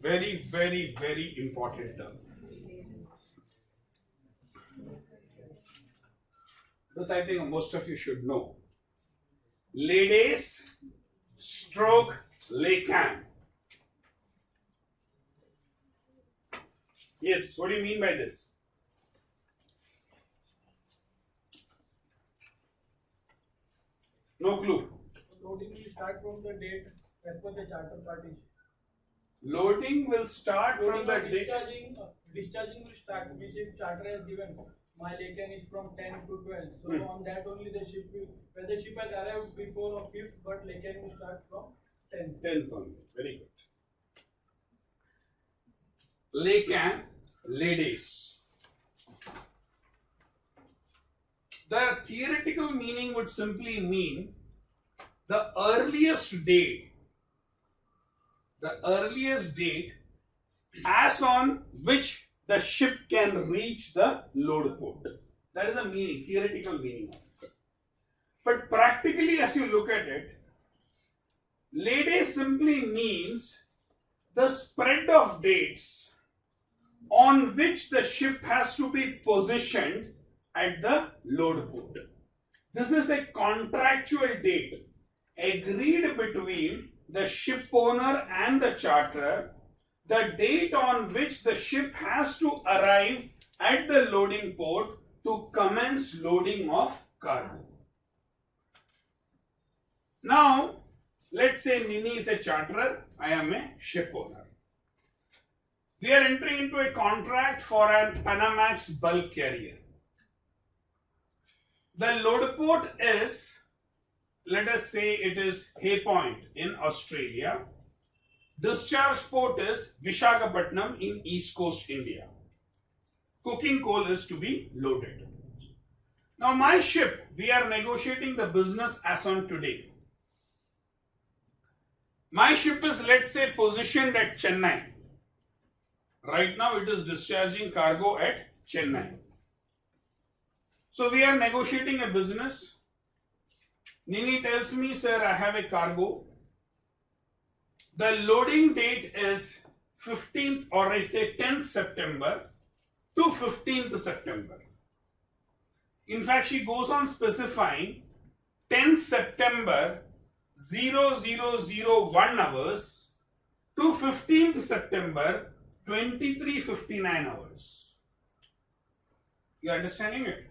Very, very, very important term. This I think most of you should know. Ladies stroke Lacan. Yes, what do you mean by this? No clue. Loading will start from the date as per the charter party. Loading will start from the date. Discharging will start, which if charter has given, my Lacan is from 10 to 12. So on that only the ship will, where the ship has arrived before or 5th, but Lacan will start from 10th. 10th only. Very good. Lacan, ladies. The theoretical meaning would simply mean the earliest date as on which the ship can reach the load port. That is the meaning, theoretical meaning of it. But practically, as you look at it, lay simply means the spread of dates on which the ship has to be positioned at the load port. This is a contractual date agreed between the ship owner and the charterer, the date on which the ship has to arrive at the loading port to commence loading of cargo. Now, let's say Nini is a charterer, I am a ship owner. We are entering into a contract for an Panamax bulk carrier. The load port is, let us say it is Hay Point in Australia. Discharge port is Visakhapatnam in East Coast India. Cooking coal is to be loaded. Now my ship, we are negotiating the business as on today. My ship is, let's say, positioned at Chennai. Right now it is discharging cargo at Chennai. So we are negotiating a business. Nini tells me, sir, I have a cargo. The loading date is 15th or I say 10th September to 15th September. In fact, she goes on specifying 10th September 0001 hours to 15th September 23:59 hours. You are understanding it?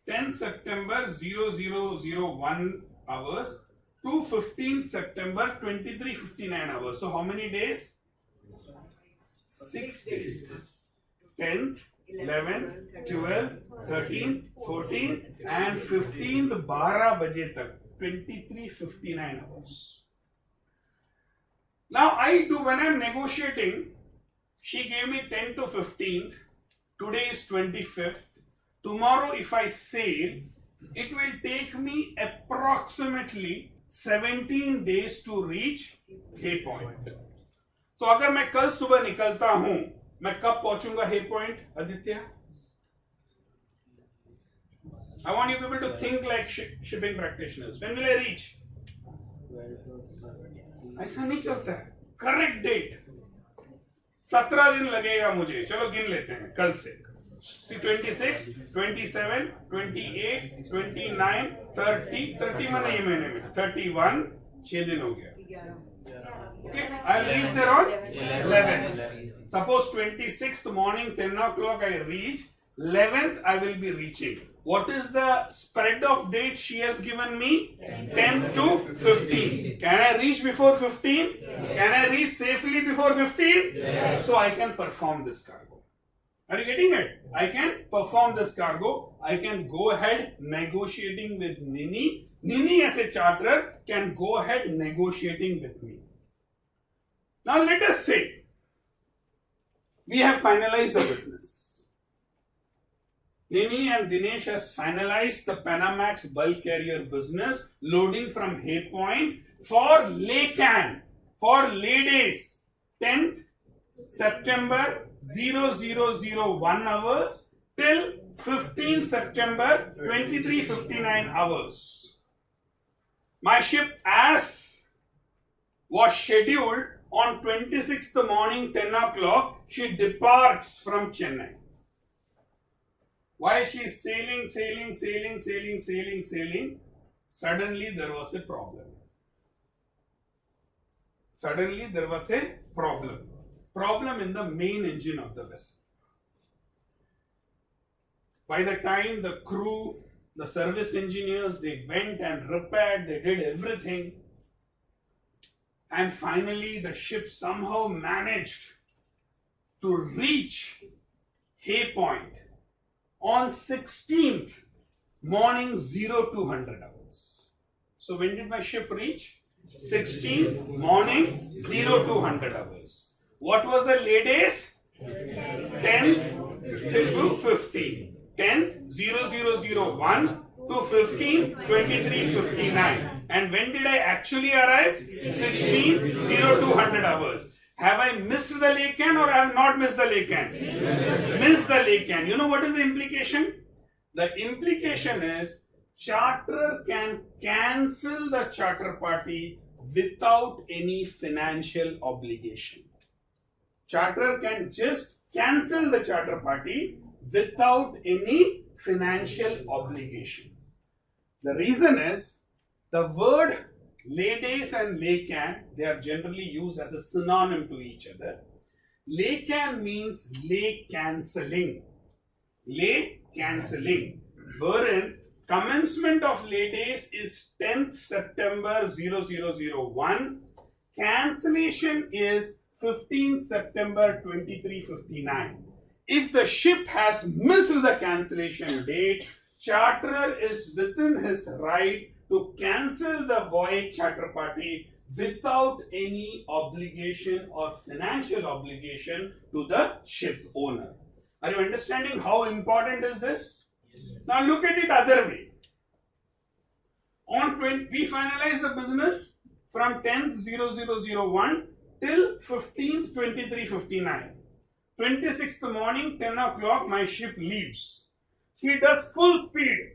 10th September 0001 hours to 15th September 23:59 hours. So how many days? 6 days. 10th, 11th, 12th, 13th, 14th and 15th 12 baje tak 23:59 hours. Now when I am negotiating, she gave me 10 to 15th. Today is 25th. Tomorrow if I sail, it will take me approximately 17 days to reach Hay Point. तो अगर मैं कल सुबह निकलता हूं, मैं कब पहुंचूंगा Hay Point, Aditya? I want you people to think like shipping practitioners. When will I reach? ऐसा नहीं चलता है. Correct date. 17 दिन लगेगा मुझे. चलो गिन लेते हैं कल से. 26, 27, 28, 29, 30, 31 नहीं महीने में, 31, 6 दिन हो गया. Okay, I'll reach there on 11. Suppose 26th morning 10 o'clock I reach, 11th I will be reaching. What is the spread of date she has given me? 10th to 15th. Can I reach before 15th? Yes. Can I reach safely before 15th? Yes. So I can perform this cargo. Are you getting it? I can perform this cargo. I can go ahead negotiating with Nini. Nini as a charterer can go ahead negotiating with me. Now let us say we have finalized the business. Nini and Dinesh has finalized the Panamax bulk carrier business, loading from Hay Point for Lacan, for ladies, 10th September 0001 hours till 15th September 23:59 hours. My ship, as was scheduled on 26th morning 10 o'clock she departs from Chennai. While she is sailing, suddenly there was a problem. Problem in the main engine of the vessel. By the time the crew, the service engineers, they went and repaired, they did everything. And finally the ship somehow managed to reach Hay Point on 16th morning 0200 hours. So when did my ship reach? 16th morning 0200 hours. What was the lay days? 10th to 15. 10th 0001 to 15 2359. And when did I actually arrive? 16th 0200 hours. Have I missed the laycan or I have not missed the laycan? Missed the laycan. You know what is the implication? The implication is charterer can cancel the charter party without any financial obligation. Charterer can just cancel the charter party without any financial obligation. The reason is the word lay days and laycan, they are generally used as a synonym to each other. Laycan means lay cancelling. Lay cancelling, wherein commencement of lay days is 10th September 0001. Cancellation is 15th September 2359. If the ship has missed the cancellation date, charterer is within his right to cancel the voyage charter party without any obligation or financial obligation to the ship owner. Are you understanding how important is this? Now look at it other way. We finalize the business from 10th 0001 till 15th 2359. 26th morning 10 o'clock my ship leaves. She does full speed.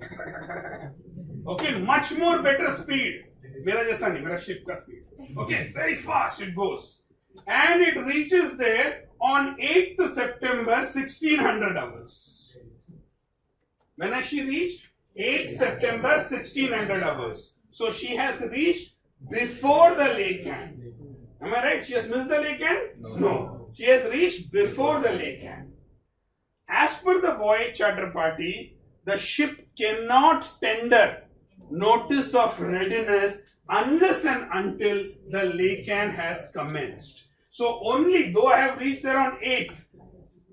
Okay, much more better speed. Mera jaisa nahi, mera ship ka speed. Okay, very fast it goes. And it reaches there on 8th September 1600 hours. When has she reached? 8th September 1600 hours. So she has reached before the laycan. Am I right? She has missed the laycan? No. She has reached before the laycan. As per the voyage charter party, the ship cannot tender notice of readiness unless and until the laycan has commenced. So only though I have reached there on 8th,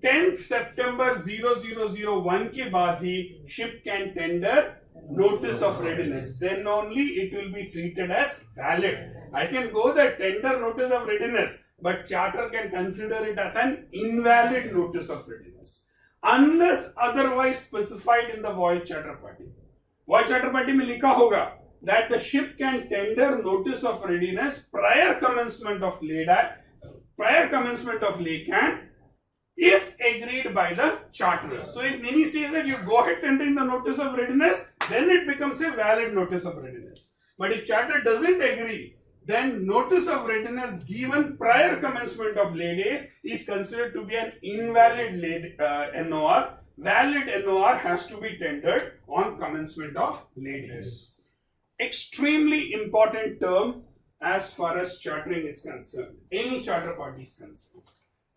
10th September 0001 ke baad hi ship can tender notice of readiness. Then only it will be treated as valid. I can go the tender notice of readiness, but charter can consider it as an invalid notice of readiness unless otherwise specified in the voyage charter party. Voyage charter party mein likha hoga that the ship can tender notice of readiness prior commencement of laycan if agreed by the charterer. So if Nini says that you go ahead tendering the notice of readiness, then it becomes a valid notice of readiness. But if charterer doesn't agree, then notice of readiness given prior commencement of lay days is considered to be an invalid NOR. Valid NOR has to be tendered on commencement of lay days. Extremely important term as far as chartering is concerned. Any charter party is concerned.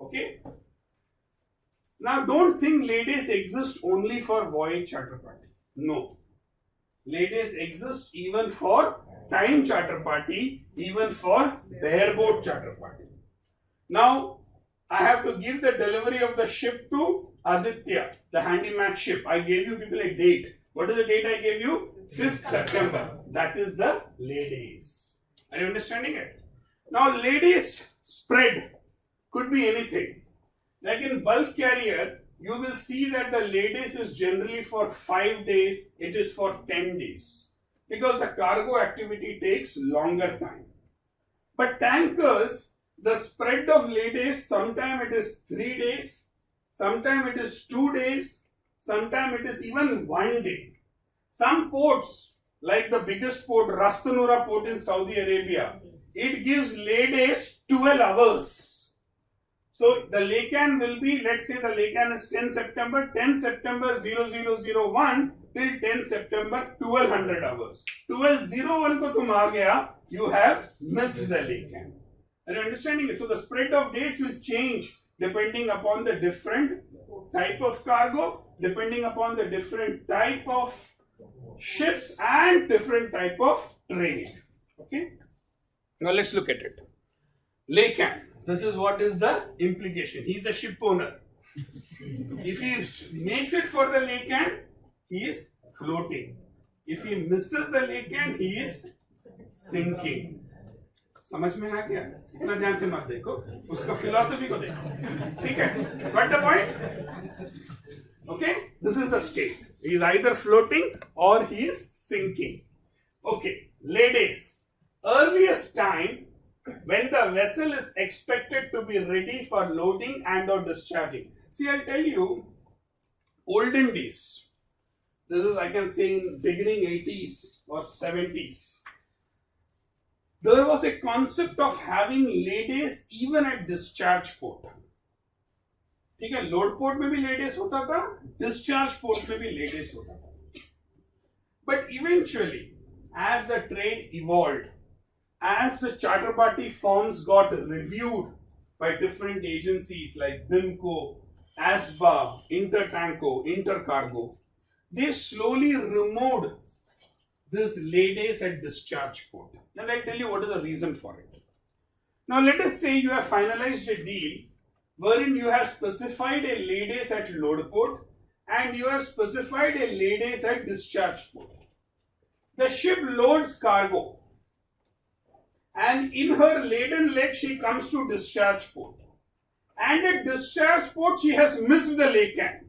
Okay. Now don't think lay days exist only for voyage charter party. No. Lay days exist even for time charter party, even for bareboat charter party. Now, I have to give the delivery of the ship to Aditya, the handyman ship. I gave you people a date. What is the date I gave you? 5th September. That is the lay days. Are you understanding it? Now, lay days spread could be anything. Like in bulk carrier, you will see that the lay days is generally for 5 days. It is for 10 days. Because the cargo activity takes longer time. But tankers, the spread of lay days, sometimes it is 3 days, sometimes it is 2 days, sometimes it is even 1 day. Some ports, like the biggest port, Ras Tanura port in Saudi Arabia, it gives lay days 12 hours. So the laycan will be, let's say the laycan is 10 September 0001 till 10 September 1200 hours. 1201 ko tum aa gaya, you have missed the laycan. Are you understanding it? So the spread of dates will change depending upon the different type of cargo, depending upon the different type of ships and different type of trade. Okay. Now let's look at it. Laycan. This is what is the implication. He is a ship owner. If he makes it for the laycan, he is floating. If he misses the laycan, he is sinking. समझ में आ गया? इतना ध्यान से मत देखो, उसका philosophy को देखो. ठीक है? Got the point? Okay? This is the state. He is either floating or he is sinking. Okay. Lay days. Earliest time when the vessel is expected to be ready for loading and or discharging. See, I'll tell you, olden days, this is I can say in beginning 80s or 70s, there was a concept of having lay days even at discharge port. ठीक है, load port में भी lay days होता था, discharge port में भी lay days होता था. But eventually, as the trade evolved, as the charter party firms got reviewed by different agencies like BIMCO, ASBA, Intertanko, Intercargo, they slowly removed this lay days at discharge port. Now I'll tell you what is the reason for it. Now let us say you have finalized a deal wherein you have specified a lay days at load port and you have specified a lay days at discharge port. The ship loads cargo and in her laden leg she comes to discharge port, and at discharge port she has missed the laycan.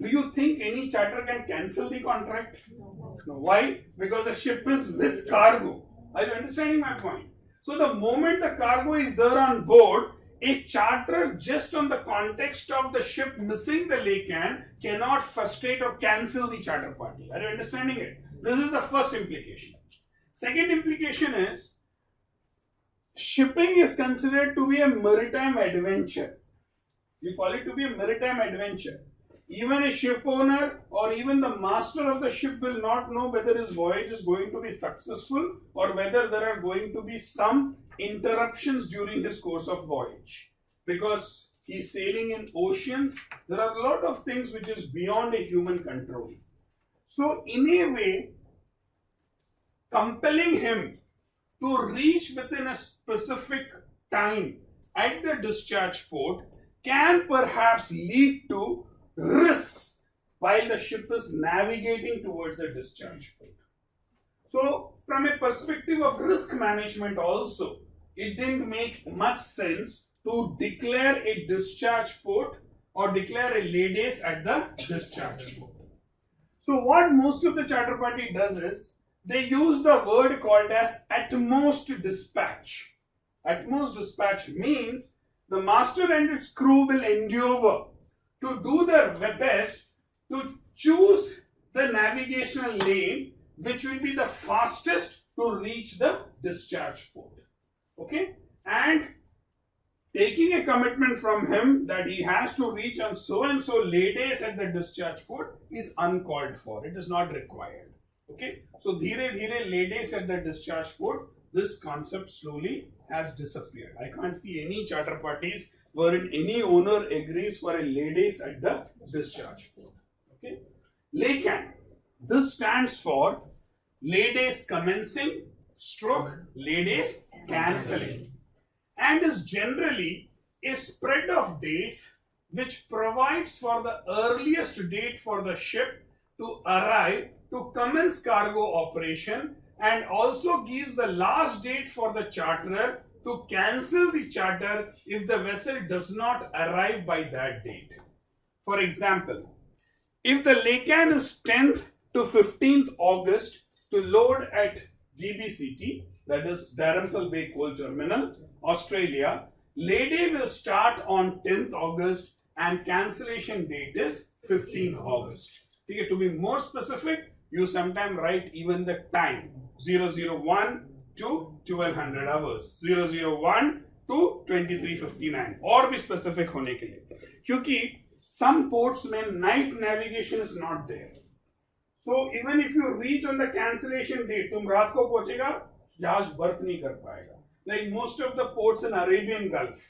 Do you think any charter can cancel the contract? No. Why? Because the ship is with cargo. Are you understanding my point? So the moment the cargo is there on board, a charter just on the context of the ship missing the laycan cannot frustrate or cancel the charter party. Are you understanding it? This is the first implication. Second implication is, shipping is considered to be a maritime adventure. You call it to be a maritime adventure. Even a ship owner or even the master of the ship will not know whether his voyage is going to be successful or whether there are going to be some interruptions during his course of voyage. Because he's sailing in oceans, there are a lot of things which is beyond a human control. So in a way, compelling him to reach within a specific time at the discharge port can perhaps lead to risks while the ship is navigating towards the discharge port. So, from a perspective of risk management also, it didn't make much sense to declare a discharge port or declare a lay days at the discharge port. So, what most of the charter party does is, they use the word called as utmost dispatch. Utmost dispatch means the master and its crew will endeavor to do their best to choose the navigational lane which will be the fastest to reach the discharge port. Okay? And taking a commitment from him that he has to reach on so and so lay days at the discharge port is uncalled for. It is not required. Okay, so dhire lay days at the discharge port, this concept slowly has disappeared. I can't see any charter parties wherein any owner agrees for a lay days at the discharge port. Okay, laycan. This stands for lay days commencing stroke lay days cancelling, and is generally a spread of dates which provides for the earliest date for the ship to arrive to commence cargo operation and also gives the last date for the charterer to cancel the charter if the vessel does not arrive by that date. For example, if the laycan is 10th to 15th August to load at DBCT, that is Dalrymple Bay Coal Terminal, Australia, lay day will start on 10th August and cancellation date is 15th August. Okay, to be more specific, you sometimes write even the time 001 to 1200 hours, 001 to 2359, और भी specific होने के लिए, क्योंकि some ports में night navigation is not there. So even if you reach on the cancellation date, तुम रात को पहुंचेगा, जहाज बर्थ नहीं कर पाएगा. Like most of the ports in Arabian Gulf,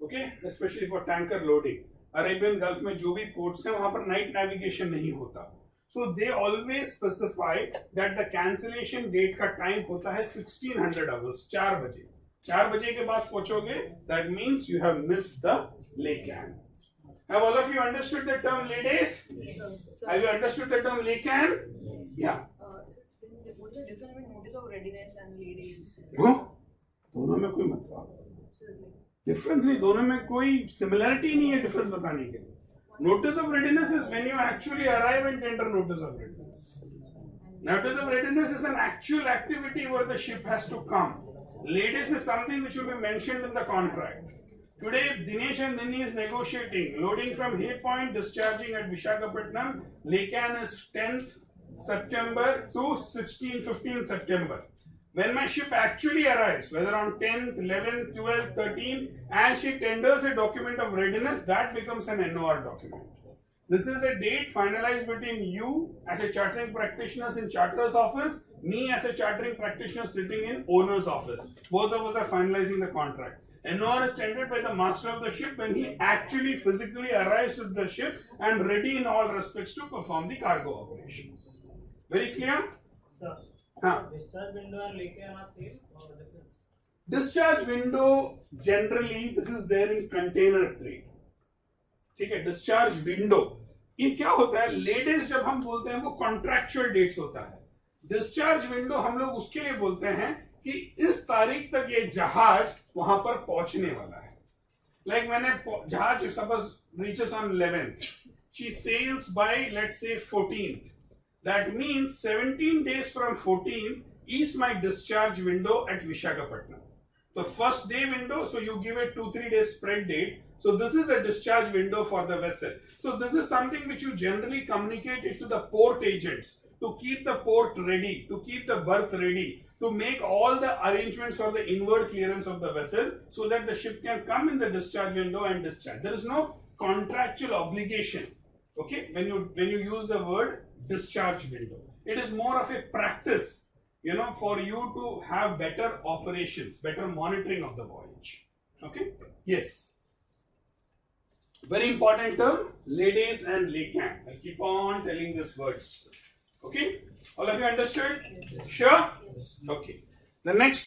okay, especially for tanker loading, Arabian Gulf में जो भी ports हैं वहां पर night navigation नहीं होता. So they always specify that the cancellation date का time होता है 1600 hours, 4 बजे. 4 बजे के बाद पहुंचोगे, that means you have missed the Laycan. Have all of you understood the term lay days? Yes. Have you understood the term Laycan? Yeah. What's the difference between notice of readiness and lay days? हाँ? दोनों में कोई मतलब difference नहीं, दोनों में कोई similarity नहीं है डिफरेंस बताने के लिए. Notice of readiness is when you actually arrive and tender notice of readiness. Notice of readiness is an actual activity where the ship has to come. Lay days is something which will be mentioned in the contract. Today, Dinesh and Nini is negotiating loading from Hay Point, discharging at Visakhapatnam. Laycan is 10th September to 15 September. When my ship actually arrives, whether on 10th, 11th, 12th, 13th, and she tenders a document of readiness, that becomes an NOR document. This is a date finalized between you as a chartering practitioner in charter's office, me as a chartering practitioner sitting in owner's office. Both of us are finalizing the contract. NOR is tendered by the master of the ship when he actually physically arrives with the ship and ready in all respects to perform the cargo operation. Very clear? Sir, discharge window and Laycan are same or different? Discharge window, generally this is there in container trade. ठीक है, discharge window ये क्या होता है? Ladies जब हम बोलते हैं वो कॉन्ट्रैक्चुअल डेट्स होता है. डिस्चार्ज विंडो हम लोग उसके लिए बोलते हैं कि इस तारीख तक ये जहाज वहां पर पहुंचने वाला है. लाइक मैंने जहाज suppose reaches on 11th, she sails by let's say 14th. That means 17 days from 14th is my discharge window at Visakhapatnam. The first day window, so you give it 2-3 days spread date. So this is a discharge window for the vessel. So this is something which you generally communicate it to the port agents to keep the port ready, to keep the berth ready, to make all the arrangements for the inward clearance of the vessel so that the ship can come in the discharge window and discharge. There is no contractual obligation, okay, when you use the word discharge window. It is more of a practice, you know, for you to have better operations, better monitoring of the voyage. Okay? Yes. Very important term, lay days and Laycan. I keep on telling these words. Okay? All of you understood? Sure? Okay. The next